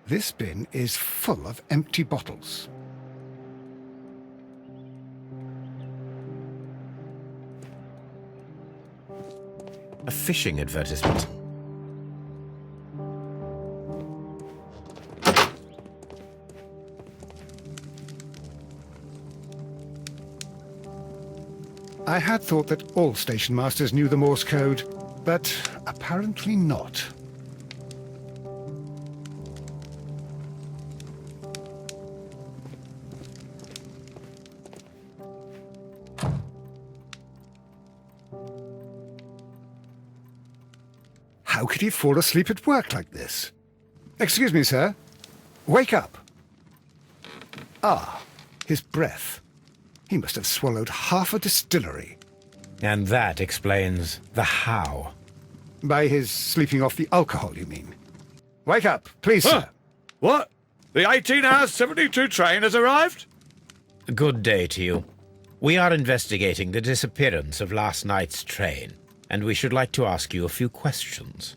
This bin is full of empty bottles. A fishing advertisement. I had thought that all station masters knew the Morse code, but apparently not. How could he fall asleep at work like this? Excuse me, sir. Wake up. Ah, his breath. He must have swallowed half a distillery. And that explains the how. By his sleeping off the alcohol, you mean? Wake up, please, sir. What? The 18 hours 72 train has arrived? Good day to you. We are investigating the disappearance of last night's train, and we should like to ask you a few questions.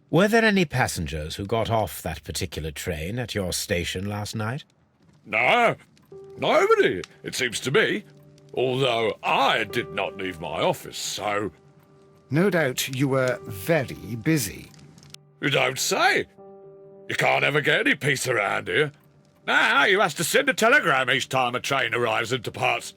Were there any passengers who got off that particular train at your station last night? No, nobody, it seems to me. Although I did not leave my office, so... No doubt you were very busy. You don't say. You can't ever get any peace around here. Now you have to send a telegram each time a train arrives and departs.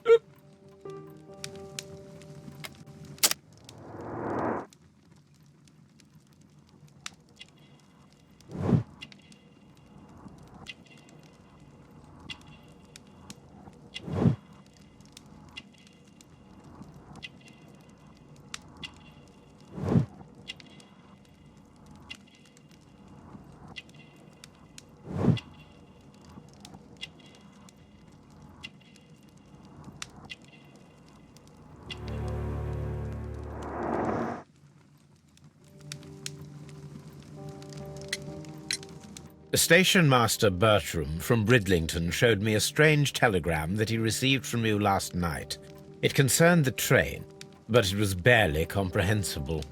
Station Master Bertram from Bridlington showed me a strange telegram that he received from you last night. It concerned the train, but it was barely comprehensible.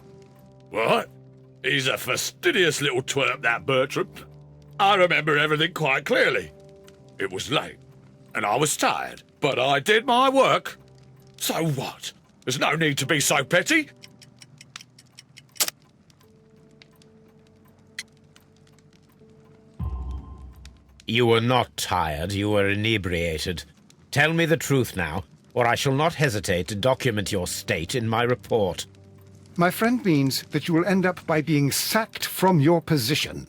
What? He's a fastidious little twerp, that Bertram. I remember everything quite clearly. It was late, and I was tired, but I did my work. So what? There's no need to be so petty. You were not tired, you were inebriated. Tell me the truth now, or I shall not hesitate to document your state in my report. My friend means that you will end up by being sacked from your position.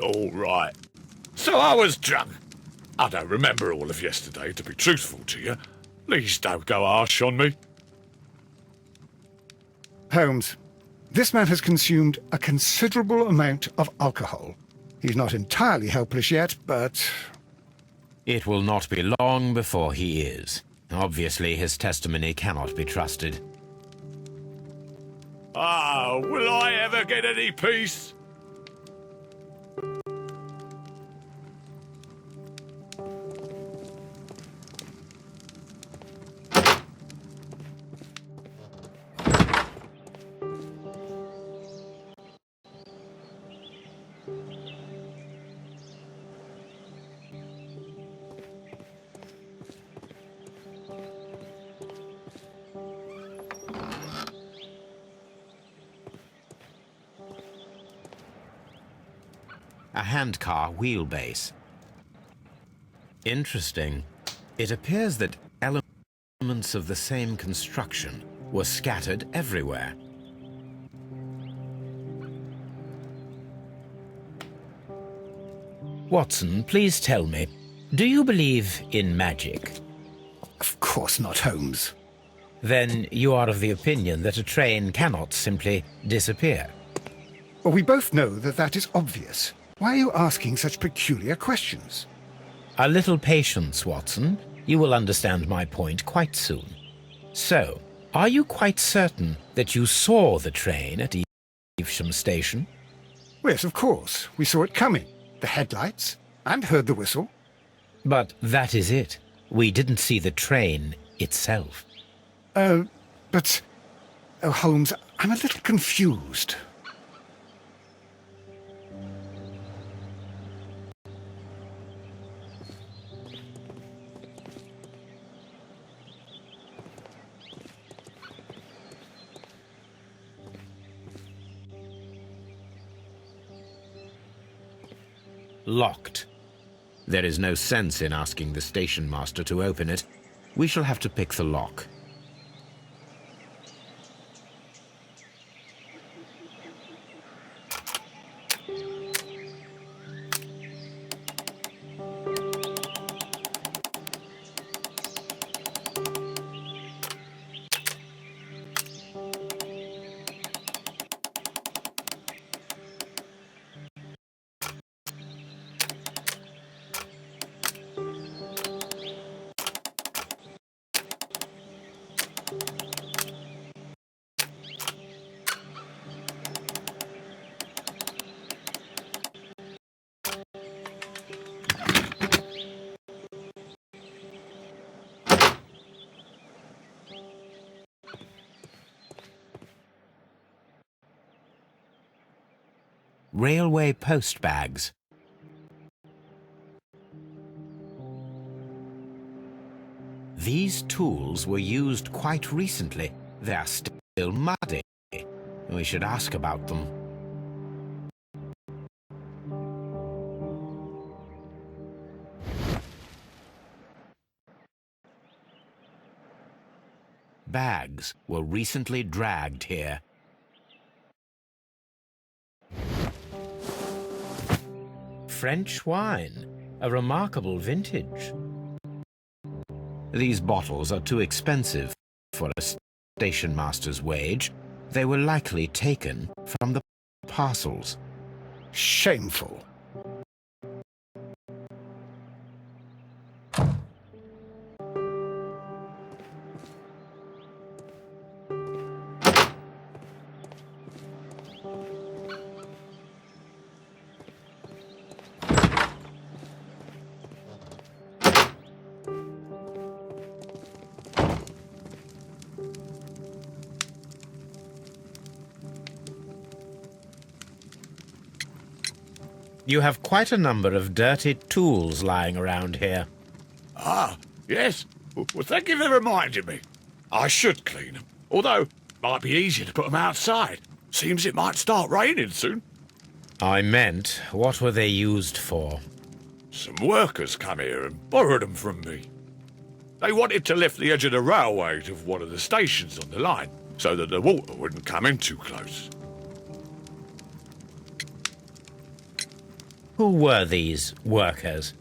All right. So I was drunk. I don't remember all of yesterday, to be truthful to you. Please don't go harsh on me. Holmes, this man has consumed a considerable amount of alcohol. He's not entirely helpless yet, but... It will not be long before he is. Obviously, his testimony cannot be trusted. Ah, will I ever get any peace? A handcar wheelbase. Interesting. It appears that elements of the same construction were scattered everywhere. Watson, please tell me, do you believe in magic? Of course not, Holmes. Then you are of the opinion that a train cannot simply disappear. Well, we both know that that is obvious. Why are you asking such peculiar questions? A little patience, Watson. You will understand my point quite soon. So, are you quite certain that you saw the train at Evesham Station? Yes, of course. We saw it coming. The headlights, and heard the whistle. But that is it. We didn't see the train itself. But... Oh, Holmes, I'm a little confused. locked. There is no sense in asking the station master to open it. We shall have to pick the lock. Railway post bags. These tools were used quite recently. They are still muddy. We should ask about them. Bags were recently dragged here. French wine, a remarkable vintage. These bottles are too expensive for a station master's wage. They were likely taken from the parcels. Shameful. You have quite a number of dirty tools lying around here. Ah, yes. Well, thank you for reminding me. I should clean them. Although, it might be easier to put them outside. Seems it might start raining soon. I meant, what were they used for? Some workers come here and borrowed them from me. They wanted to lift the edge of the railway to one of the stations on the line, so that the water wouldn't come in too close. Who were these workers?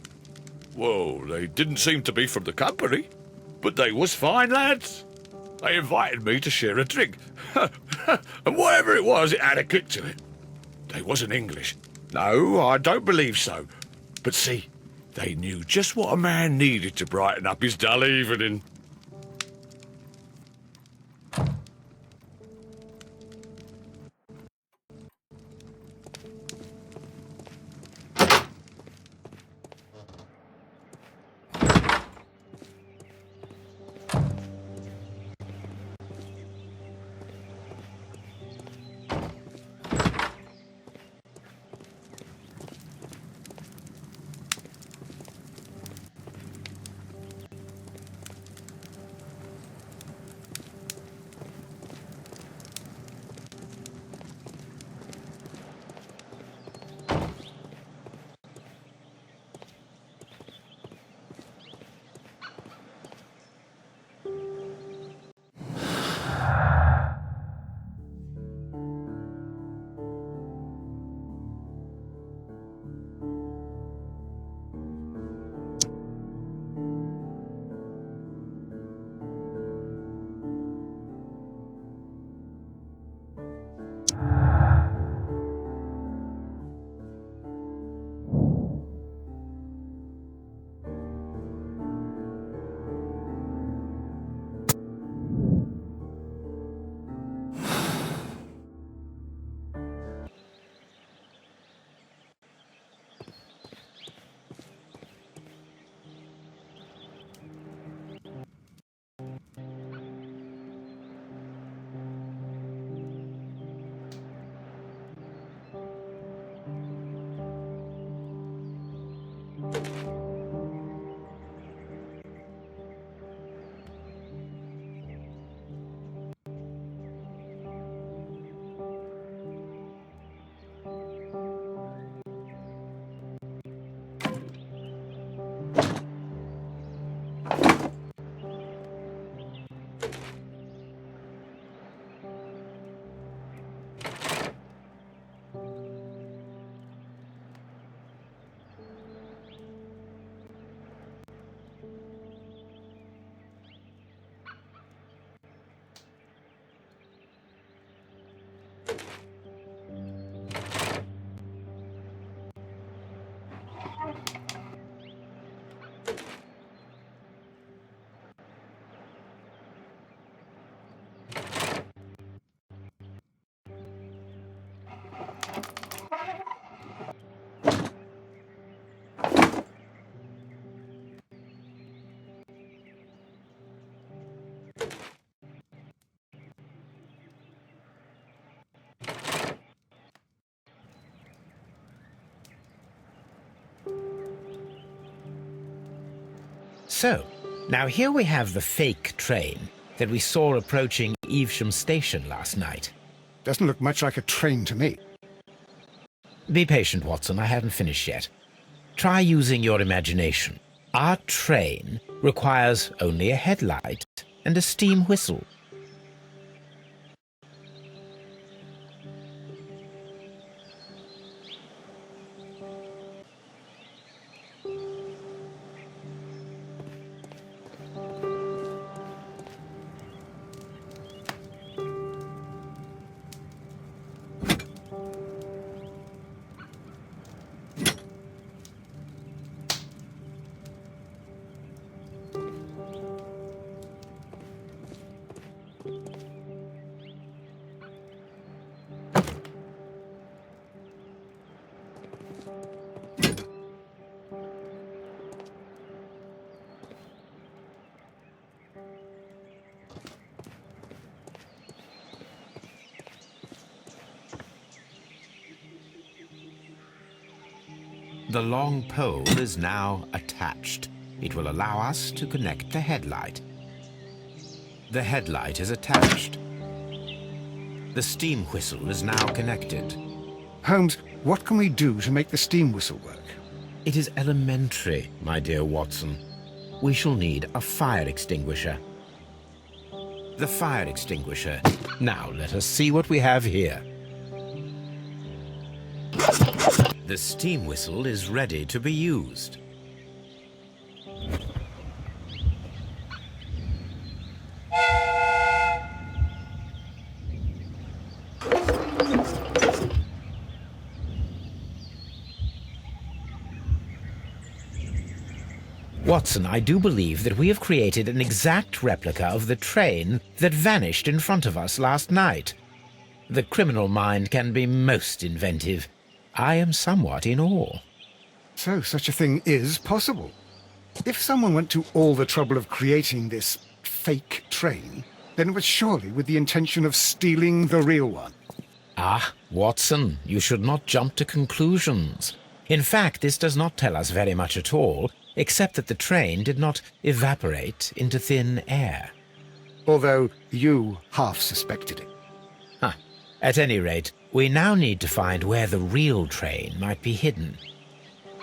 Well, they didn't seem to be from the company, but they was fine lads. They invited me to share a drink, and whatever it was, it had a kick to it. They wasn't English. No, I don't believe so. But see, they knew just what a man needed to brighten up his dull evening. So, now here we have the fake train that we saw approaching Evesham Station last night. Doesn't look much like a train to me. Be patient, Watson. I haven't finished yet. Try using your imagination. Our train requires only a headlight and a steam whistle. The long pole is now attached. It will allow us to connect the headlight. The headlight is attached. The steam whistle is now connected. Holmes, what can we do to make the steam whistle work? It is elementary, my dear Watson. We shall need a fire extinguisher. The fire extinguisher. Now let us see what we have here. The steam whistle is ready to be used. Watson, I do believe that we have created an exact replica of the train that vanished in front of us last night. The criminal mind can be most inventive. I am somewhat in awe. So such a thing is possible. If someone went to all the trouble of creating this fake train, then it was surely with the intention of stealing the real one. Ah, Watson, you should not jump to conclusions. In fact, this does not tell us very much at all, except that the train did not evaporate into thin air. Although you half suspected it. At any rate, we now need to find where the real train might be hidden.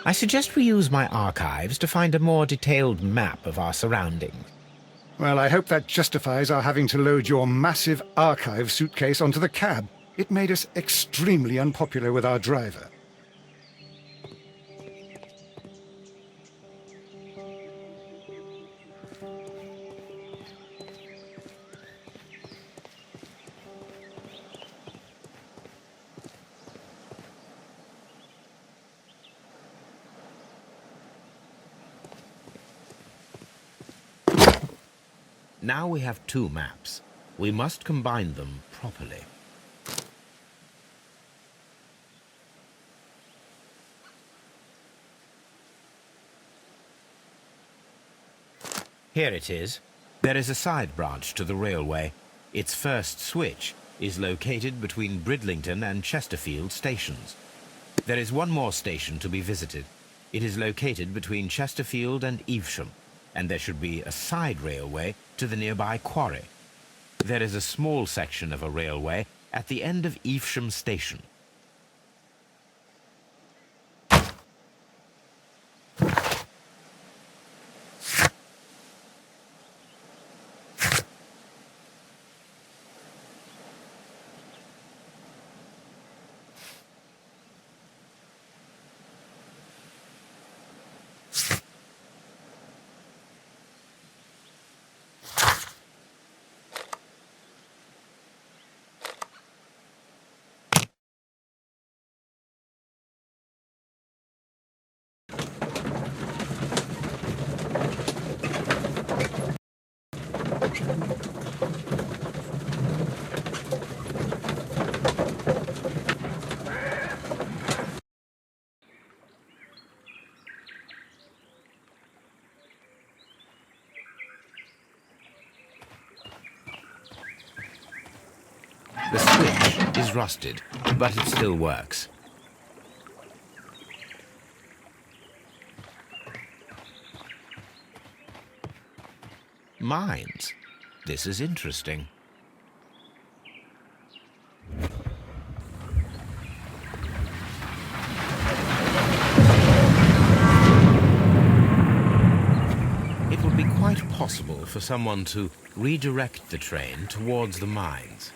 I suggest we use my archives to find a more detailed map of our surroundings. Well, I hope that justifies our having to load your massive archive suitcase onto the cab. It made us extremely unpopular with our driver. Now we have two maps. We must combine them properly. Here it is. There is a side branch to the railway. Its first switch is located between Bridlington and Chesterfield stations. There is one more station to be visited. It is located between Chesterfield and Evesham, and there should be a side railway to the nearby quarry. There is a small section of a railway at the end of Evesham Station. The switch is rusted, but it still works. Mines. This is interesting. It would be quite possible for someone to redirect the train towards the mines.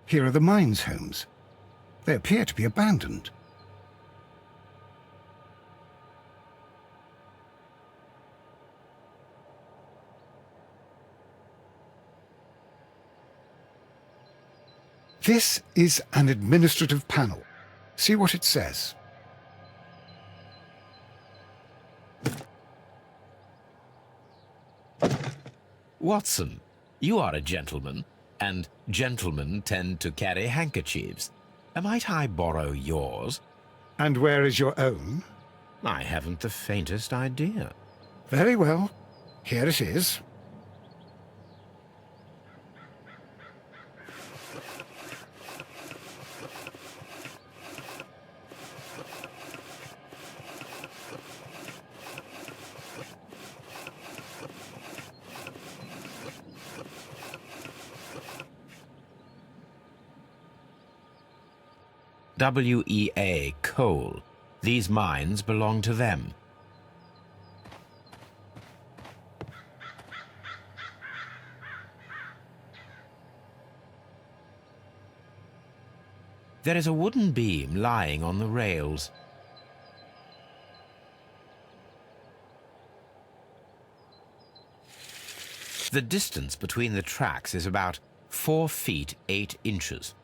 Here are the mines, Holmes. They appear to be abandoned. This is an administrative panel. See what it says. Watson, you are a gentleman, and gentlemen tend to carry handkerchiefs. Might I borrow yours? And where is your own? I haven't the faintest idea. Very well. Here it is. WEA Coal. These mines belong to them. There is a wooden beam lying on the rails. The distance between the tracks is about 4 feet 8 inches.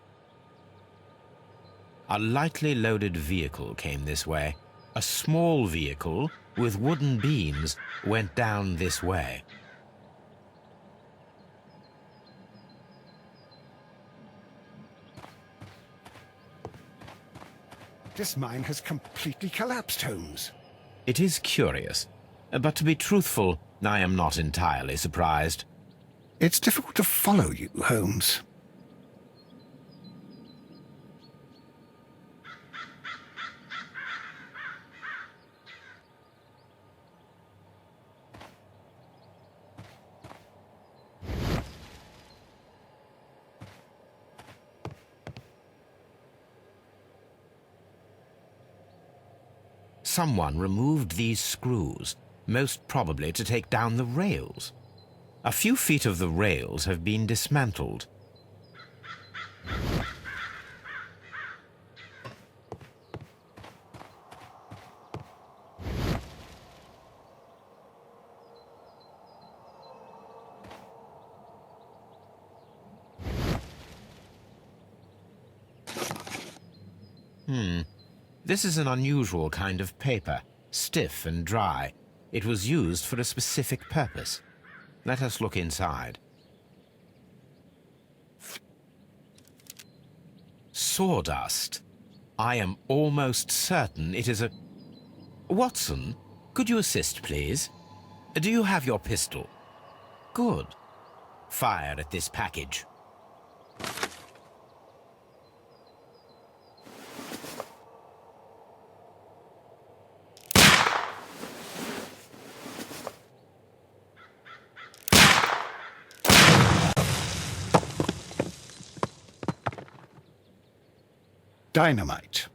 A lightly loaded vehicle came this way. A small vehicle with wooden beams went down this way. This mine has completely collapsed, Holmes. It is curious, but to be truthful, I am not entirely surprised. It's difficult to follow you, Holmes. Someone removed these screws, most probably to take down the rails. A few feet of the rails have been dismantled. This is an unusual kind of paper, stiff and dry. It was used for a specific purpose. Let us look inside. Sawdust. I am almost certain it is a... Watson, could you assist, please? Do you have your pistol? Good. Fire at this package. Dynamite.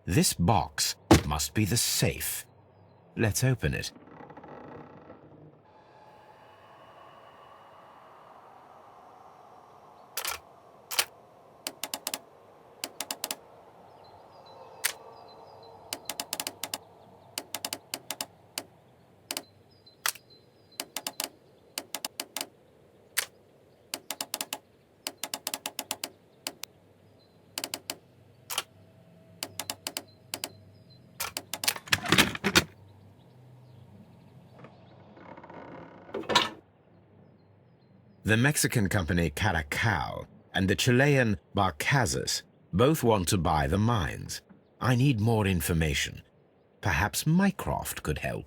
This box must be the safe. Let's open it. The Mexican company Caracal and the Chilean Barcazas both want to buy the mines. I need more information. Perhaps Mycroft could help.